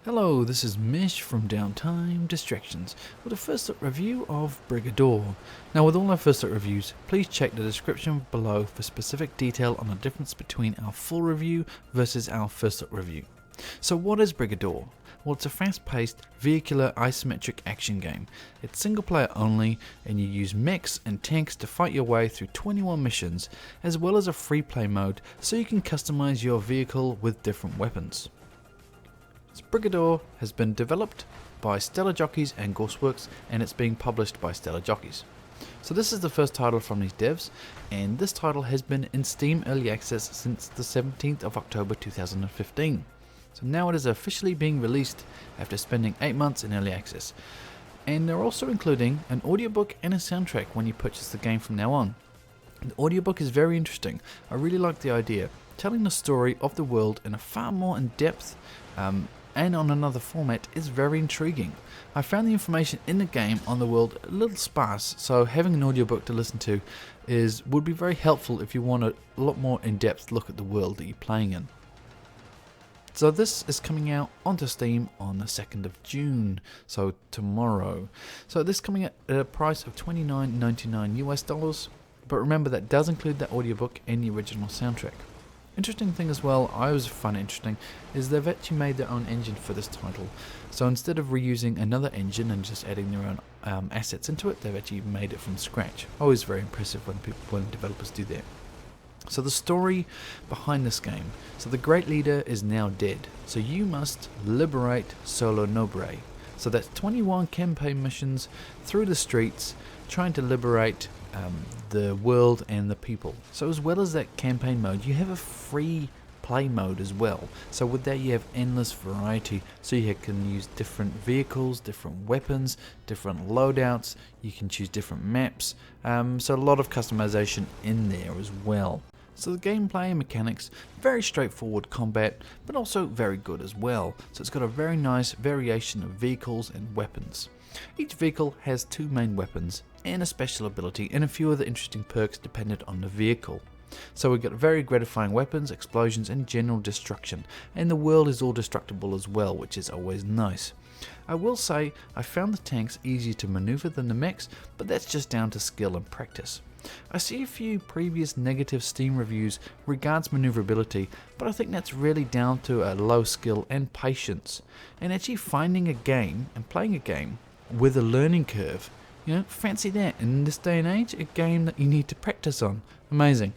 Hello, this is Mish from Downtime Distractions with a first look review of Brigador. Now with all our first look reviews, please check the description below for specific detail on the difference between our full review versus our first look review. So what is Brigador? Well, it's a fast-paced, vehicular isometric action game. It's single player only, and you use mechs and tanks to fight your way through 21 missions, as well as a free play mode so you can customize your vehicle with different weapons. Brigador has been developed by Stellar Jockeys and Ghostworks, and it's being published by Stellar Jockeys. So this is the first title from these devs, and this title has been in Steam Early Access since the 17th of October 2015. So now it is officially being released after spending 8 months in Early Access. And they're also including an audiobook and a soundtrack when you purchase the game from now on. The audiobook is very interesting. I really like the idea, telling the story of the world in a far more in-depth and on another format is very intriguing. I found the information in the game on the world a little sparse, so having an audiobook to listen to would be very helpful if you want a lot more in-depth look at the world that you're playing in. So this is coming out onto Steam on the 2nd of June, so tomorrow. So this is coming at a price of $29.99 US, but remember that does include the audiobook and the original soundtrack. Interesting thing as well, I always find it interesting, is they've actually made their own engine for this title. So instead of reusing another engine and just adding their own assets into it, they've actually made it from scratch. Always very impressive when developers do that. So the story behind this game. So the great leader is now dead. So you must liberate Solo Nobre. So that's 21 campaign missions through the streets trying to liberate the world and the people. So as well as that campaign mode, you have a free play mode as well. So with that you have endless variety, so you can use different vehicles, different weapons, different loadouts, you can choose different maps, so a lot of customization in there as well. So the gameplay and mechanics, very straightforward combat, but also very good as well. So it's got a very nice variation of vehicles and weapons. Each vehicle has 2 main weapons and a special ability and a few other interesting perks dependent on the vehicle. So we've got very gratifying weapons, explosions and general destruction, and the world is all destructible as well, which is always nice. I will say I found the tanks easier to maneuver than the mechs, but that's just down to skill and practice. I see a few previous negative Steam reviews regards maneuverability, but I think that's really down to a low skill and patience, and actually finding a game and playing a game with a learning curve. You know, fancy that in this day and age, a game that you need to practice on. Amazing.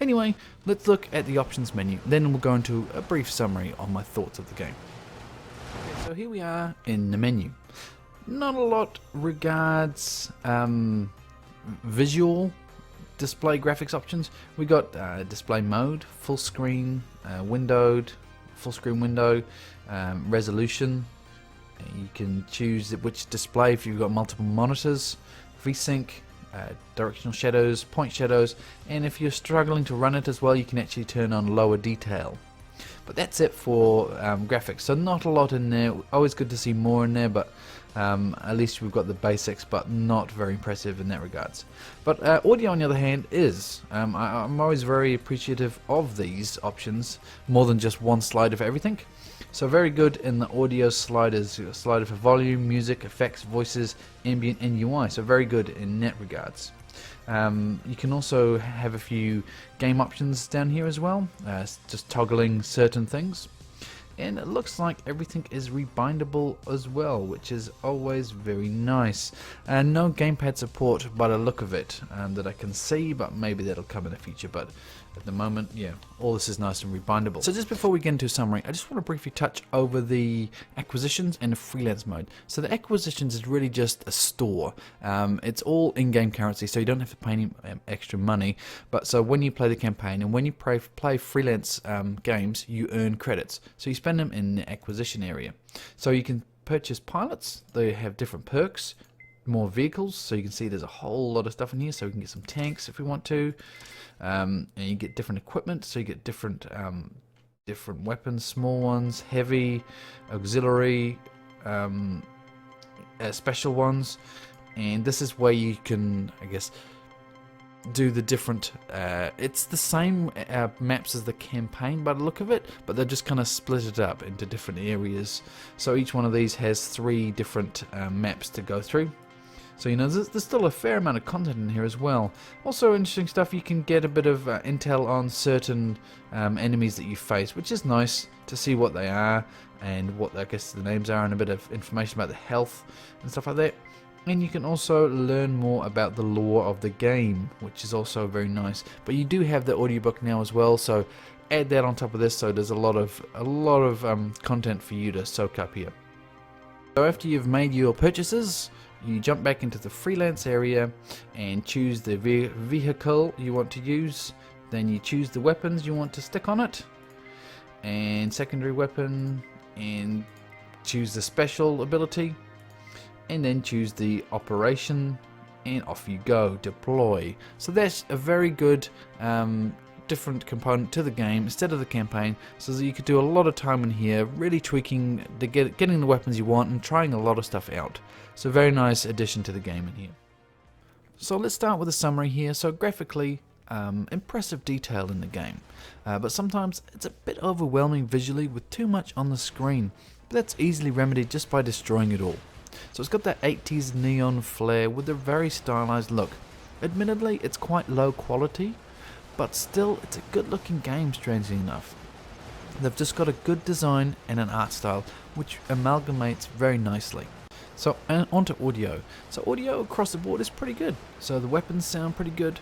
Anyway, let's look at the options menu, then we'll go into a brief summary on my thoughts of the game. Okay, so here we are in the menu. Not a lot regards visual display graphics options. We got display mode, full screen, windowed, full screen window, resolution. You can choose which display if you've got multiple monitors, VSync, directional shadows, point shadows, and if you're struggling to run it as well, you can actually turn on lower detail. But that's it for graphics, so not a lot in there. Always good to see more in there, but at least we've got the basics, but not very impressive in that regards. But audio on the other hand is, I'm always very appreciative of these options, more than just one slider for everything. So very good in the audio sliders, a slider for volume, music, effects, voices, ambient and UI, so very good in that regards. You can also have a few game options down here as well, just toggling certain things. And it looks like everything is rebindable as well, which is always very nice. And no gamepad support by the look of it that I can see, but maybe that'll come in the future. But at the moment, yeah, all this is nice and rebindable. So just before we get into a summary, I just want to briefly touch over the acquisitions and the freelance mode. So the acquisitions is really just a store. It's all in-game currency, so you don't have to pay any extra money. But so when you play the campaign and when you play freelance games, you earn credits. So you spend them in the acquisition area. So you can purchase pilots. They have different perks, more vehicles. So you can see there's a whole lot of stuff in here. So we can get some tanks if we want to. And you get different equipment, so you get different weapons, small ones, heavy, auxiliary, special ones, and this is where you can, I guess, do the different, it's the same maps as the campaign by the look of it, but they're just kind of split it up into different areas. So each one of these has 3 different maps to go through. So you know, there's still a fair amount of content in here as well. Also interesting stuff, you can get a bit of intel on certain enemies that you face, which is nice to see what they are and what I guess the names are, and a bit of information about the health and stuff like that. And you can also learn more about the lore of the game, which is also very nice. But you do have the audiobook now as well, so add that on top of this. So there's a lot of content for you to soak up here. So after you've made your purchases, you jump back into the freelance area and choose the vehicle you want to use. Then you choose the weapons you want to stick on it, and secondary weapon, and choose the special ability, and then choose the operation, and off you go, deploy. So that's a very good different component to the game instead of the campaign, so that you could do a lot of time in here really tweaking to getting the weapons you want and trying a lot of stuff out. So very nice addition to the game in here. So let's start with a summary here. So graphically, impressive detail in the game, but sometimes it's a bit overwhelming visually with too much on the screen, but that's easily remedied just by destroying it all. So it's got that 80s neon flair with a very stylized look. Admittedly, it's quite low quality, but still it's a good looking game, strangely enough. They've just got a good design and an art style which amalgamates very nicely. So onto audio. So audio across the board is pretty good. So the weapons sound pretty good.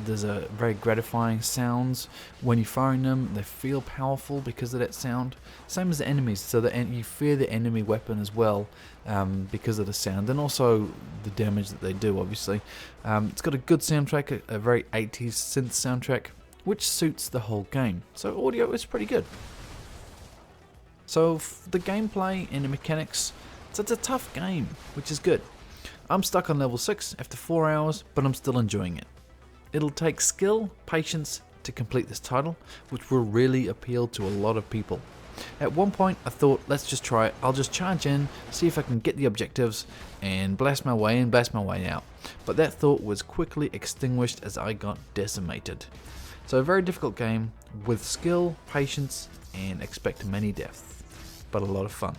There's a very gratifying sounds when you're firing them. They feel powerful because of that sound. Same as the enemies. So you fear the enemy weapon as well because of the sound, and also the damage that they do. Obviously, it's got a good soundtrack, a very 80s synth soundtrack, which suits the whole game. So audio is pretty good. So the gameplay and the mechanics. So it's a tough game, which is good. I'm stuck on level 6 after 4 hours, but I'm still enjoying it. It'll take skill, patience to complete this title, which will really appeal to a lot of people. At one point I thought, let's just try it. I'll just charge in, see if I can get the objectives, and blast my way in, blast my way out. But that thought was quickly extinguished as I got decimated. So a very difficult game with skill, patience, and expect many deaths, but a lot of fun.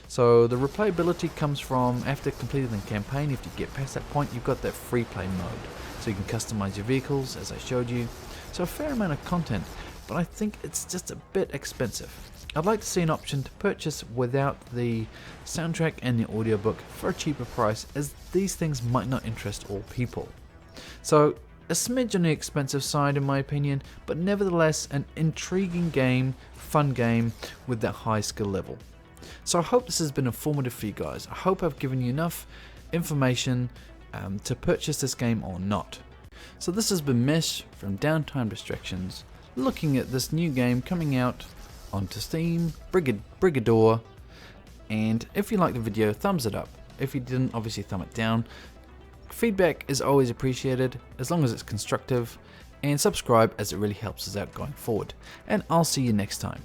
So the replayability comes from after completing the campaign. If you get past that point, you've got that free play mode, so you can customize your vehicles as I showed you. So a fair amount of content, but I think it's just a bit expensive. I'd like to see an option to purchase without the soundtrack and the audiobook for a cheaper price, as these things might not interest all people. So a smidge on the expensive side in my opinion, but nevertheless an intriguing game, fun game with that high skill level. So I hope this has been informative for you guys. I hope I've given you enough information to purchase this game or not. So this has been Mesh from Downtime Distractions, looking at this new game coming out onto Steam, Brigador. And if you liked the video, thumbs it up. If you didn't, obviously thumb it down. Feedback is always appreciated, as long as it's constructive. And subscribe, as it really helps us out going forward. And I'll see you next time.